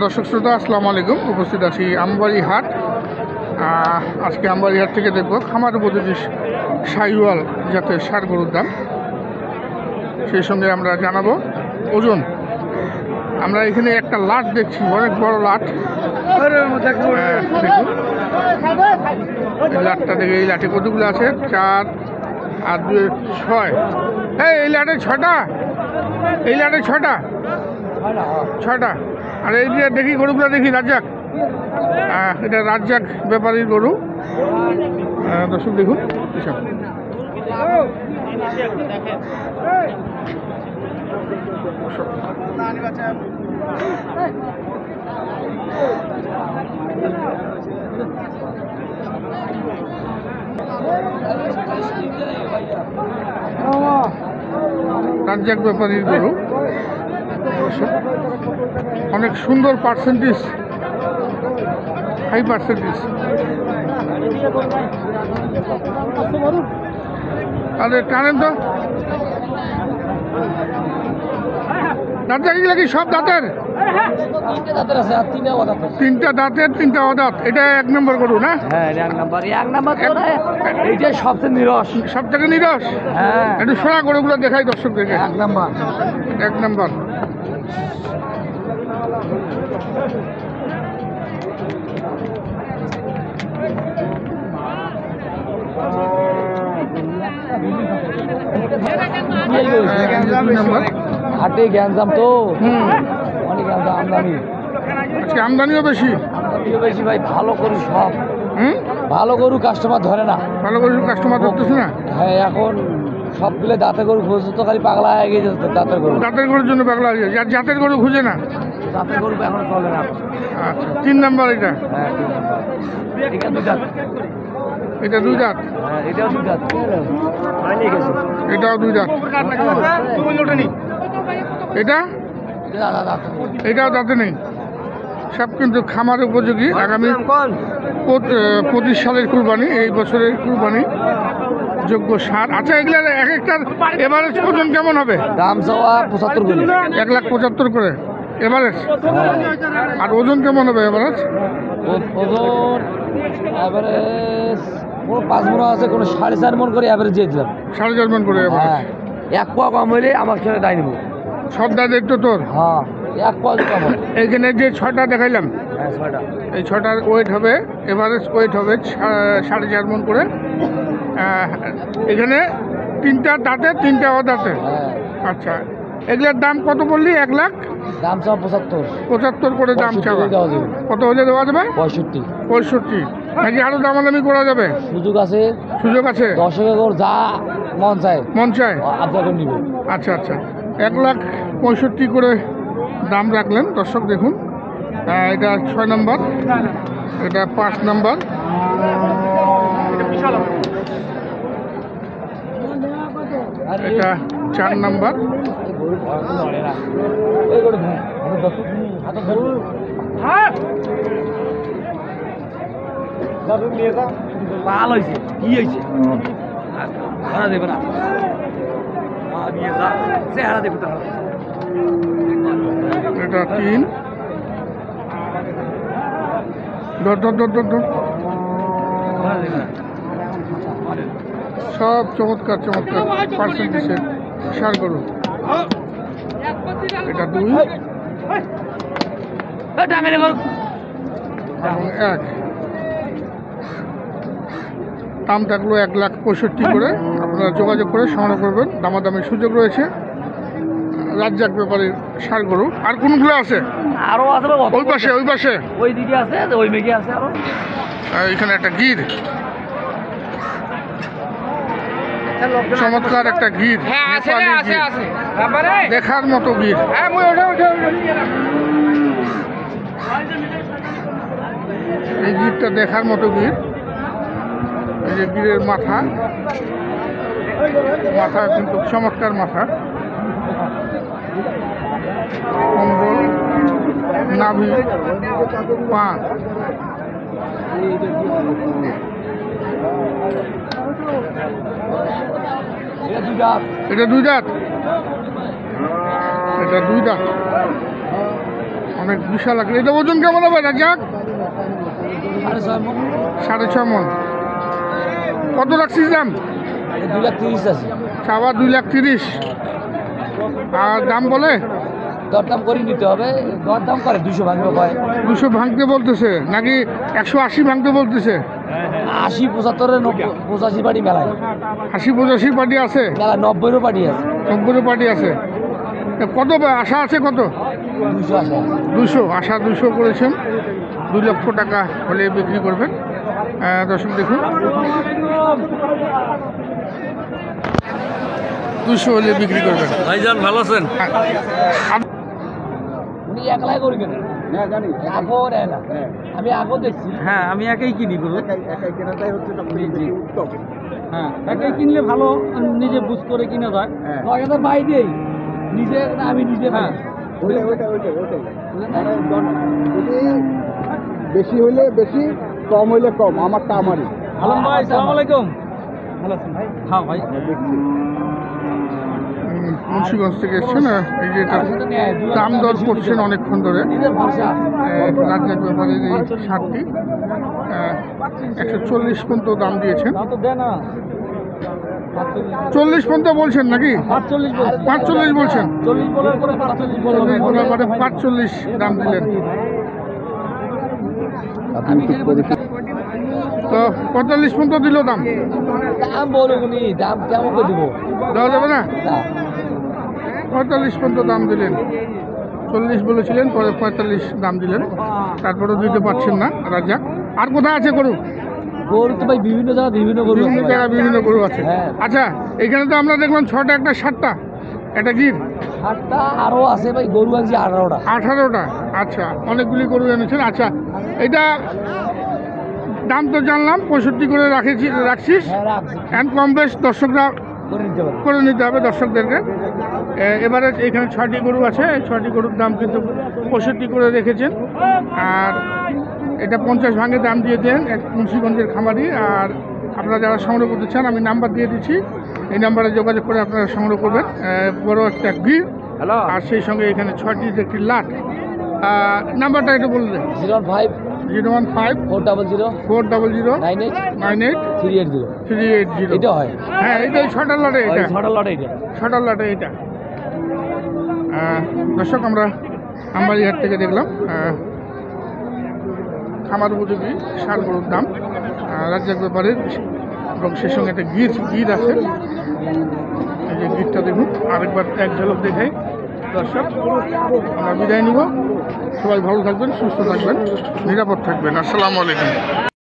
দর্শক শ্রোতা আসসালামু আলাইকুম। উপস্থিত আছি আমবাড়ি হাট। আজকে আমবাড়ি হাট থেকে দেখব খামার উপযোগী শাহিওয়াল জাতের ষাঁড় গরুর দাম, সেই সঙ্গে আমরা জানাবো ওজন। আমরা এখানে একটা লাট দেখছি, অনেক বড় লাট। দেখুন এই লাটটা দেখে, এই লাটে কতগুলো আছে? 4 আর 2 6। এই লাটে 6টা, এই লাটে 6টা। আর এই যে দেখি গরুগুলো দেখি, রাজ্জাক, এটা রাজ্জাক ব্যাপারীর গরু। দর্শক দেখুন এসব। রাজ্জাক ব্যাপারীর গরু, অনেক সুন্দর পার্সেন্টেজ, হাই পার্সেন্টেজ। আরে টানেন তো, দাঁতের কি সব দাঁতের? 3টা দাঁতের 3টা অদাঁত। এটা 1 নম্বর গরু না? সবচেয়ে নিরস, সব থেকে নিরস। একটু সোনা গরুগুলো দেখাই দর্শক দেখে। 1 নম্বর। হাটে গ্যাঞ্জাম তো, অনেক আমদানি, আজকে আমদানিও বেশি ভাই। ভালো গরু সব, ভালো গরু কাস্টমার ধরে না, ভালো গরু কাস্টমার ধরতেছে না। হ্যাঁ, এখন সবগুলো দাঁতের গরু খুঁজছে তো, খালি পাগলা হয়ে গেছে দাঁতের গরু। দাঁতের গরুর জন্য পাগলা হয়ে যায়, জাতের গরু খুঁজে না। দাঁতের গরু এখন চলে না। আচ্ছা, 3 নম্বর এটা। হ্যাঁ, এটা 2 দাঁত। এটা 2 দাঁত। হ্যাঁ, এটাও 2 দাঁত। এটাও 2 দাঁত। এটা এটাও দাঁতে নেই। সব কিন্তু খামার উপযোগী। আগামী 25 সালের কুরবানি, এই বছরের কুরবানি যোগ্য ষাঁড়। আচ্ছা, এগুলার এক একটার এভারেজ ওজন কেমন হবে? দাম চাওয়া 75 করে, 1,75,000 করে এভারেজ। আর ওজন কেমন হবে এভারেজ? ওজন এভারেজ কোনো 5 মণ আছে, কোনো 4.5 মণ করে এভারেজ দিয়ে দিলাম। 4.5 মণ করে এভারেজ। 1 পোয়া কম হইলে আমার সাথে দায় নেবো। সব দাঁতের তো তোর? হ্যাঁ, 1 পোয়া কম হয়। এইখানে যে 6টা দেখাইলাম, হ্যাঁ, 6টা, এই 6টার ওয়েট হবে, এভারেজ ওয়েট হবে 4.5 মণ করে। এখানে 3টা দাঁতে 3টা অদাঁতে। আচ্ছা, এগুলোর দাম কত বললি? 1 লাখ দাম চাওয়া 75 করে দাম চাওয়া। কত হলে দেওয়া যাবে? 65 নাকি আরো দামাদামি করা যাবে? সুযোগ আছে, সুযোগ আছে। 10 যা মন চায় আপনাকে নিবে। আচ্ছা, 1,65,000 করে দাম রাখলেন। দর্শক দেখুন, এটা 6 নম্বর, এটা 5 নম্বর, এটা 4 নম্বর, পাল হয়েছে, কি হয়েছে হারা দেবে না, চেহারা দেবে। এটা 3। সব চমৎকার পার্সেন্টেজের ষাঁড় গরু। এটা 2 এবং 1। দাম থাকলো 1,65,000 করে। আপনারা যোগাযোগ করে সংগ্রহ করবেন, দামাদামির সুযোগ রয়েছে। রাজ্জাক ব্যাপারীর ষাঁড় গরু। আর কোনগুলো আছে? আরো আছে, ওই পাশে ওই দিকে আছে, ওই মেঘে আছে আরো। এখানে একটা গির, চমৎকার একটা গির, দেখার মতো গির। এই গিরটা দেখার মতো গির। এই যে গিরের মাথা কিন্তু চমৎকার মাথা, কম্বল, নাভি, পা। এটা 2 দাঁত, এটা 2 দাঁত। অনেক বিশাল আকার। এটা ওজন কেমন হবে রাজাক? 6.5 মন। 6.5 মন। কত রাখছিস দাম? 2,30,000 আছে। চাওয়া 2,30,000 আর দাম বলে দরদাম করে নিতে হবে। দরদাম করে 200 ভাঙবে কয়। 200 ভাঙতে বলতেছে নাকি 180 ভাঙতে বলতেছে? 80, 75, 90, 85 পাটি মেলায়। 80-85 পার্টি আছে, মেলা 90-এরও পাটি আছে। 90 পার্টি আছে। কত আশা আছে? কত? 200 আসে। 200 আশা 200 করেছেন। 2 লক্ষ টাকা হলে বিক্রি করবেন। দর্শক দেখুন 200 হলে বিক্রি করবেন। ভাইজান ভালো আছেন? উনি একলাই করি কেন? আগো নেয় না, আমি আগো দেখছি। হ্যাঁ আমি একাই কিনি গরু। হ্যাঁ একাই কিনলে ভালো, নিজে বুঝ করে কিনা যায়। 10,000 বাই দেই নিজে না, আমি নিজে। হ্যাঁ বেশি হইলে বেশি, কম হইলে কম, আমারটা আমারই। আলম ভাই সালাম আলাইকুম। ভালো আছেন ভাই? হ্যাঁ ভাই। মুন্সিগঞ্জ থেকে এসছেন। এই যে এটা দাম দর করছেন অনেকক্ষণ ধরে। নিজের ভাষা। রাজ্যের ব্যাপারে এই শার্টটি 140 পর্যন্ত দাম দিয়েছেন। তা তো দেয় না। 40 পর্যন্ত বলছেন নাকি? 45 বলছি। 45 বলছেন? 40 বলার পরে 45 বললাম। 40 বলার পরে 45 দাম দিলেন। তো 45 পর্যন্ত দিল দাম। দাম বলো উনি, দাম কেমন করে দিব? দেওয়া যাবে না? না। 45 পর্যন্ত দাম দিলেন। 40 বলেছিলেন, পরে 45 দাম দিলেন। তারপরেও দিতে পারছেন না রাজ্জাক। আর কোথায় আছে গরু? গরু তো ভাই বিভিন্ন জায়গায় বিভিন্ন গরু বিভিন্ন আছে ভাই। জায়গায় বিভিন্ন গরু আছে। হ্যাঁ। আচ্ছা, এখানে তো আমরা দেখলাম 6টা, একটা 7টা, একটা গির, 8টা আরো আছে ভাই, গরু আছে 18টা। 18টা। আচ্ছা, অনেকগুলি গরু এনেছেন। আচ্ছা, এটা দাম তো জানলাম 65 করে রাখছিস। হ্যাঁ রাখছি, অ্যান্ড কম বেশ দর্শকরা করে নিতে পারবো। করে নিতে হবে দর্শকদেরকে। এবারে এখানে 6টি গরু আছে। এই 6টি গরুর দাম কিন্তু 65 করে রেখেছেন। আর এটা 50 ভাঙে দাম দিয়ে দেন এক মুন্সিগঞ্জের খামারি। আর আপনারা যারা সংগ্রহ করতে চান, আমি নাম্বার দিয়ে দিচ্ছি, এই নাম্বারে যোগাযোগ করে আপনারা সংগ্রহ করবেন। বড় একটা গির, আর সেই সঙ্গে এখানে 6টি একটি লাট। নাম্বারটা একটু বললেন। 015 015 400 400 98 98 380। 380। এটা হয়। হ্যাঁ, এইটাই 6টার লাটে। এটা 6টা লট এটা। 6টার লাটে এটা। দর্শক, আমরা আমবাড়িহাট থেকে দেখলাম খামার উপযোগী ষাঁড় গরুর দাম, রাজ্জাক ব্যাপারের, এবং সেই সঙ্গে একটা গির আছে। এই যে গিরটা দেখুন, আরেকবার এক ঝলক দেখাই। দর্শক, আমরা বিদায় নিব। সবাই ভালো থাকবেন, সুস্থ থাকবেন, নিরাপদ থাকবেন। আসসালামু আলাইকুম।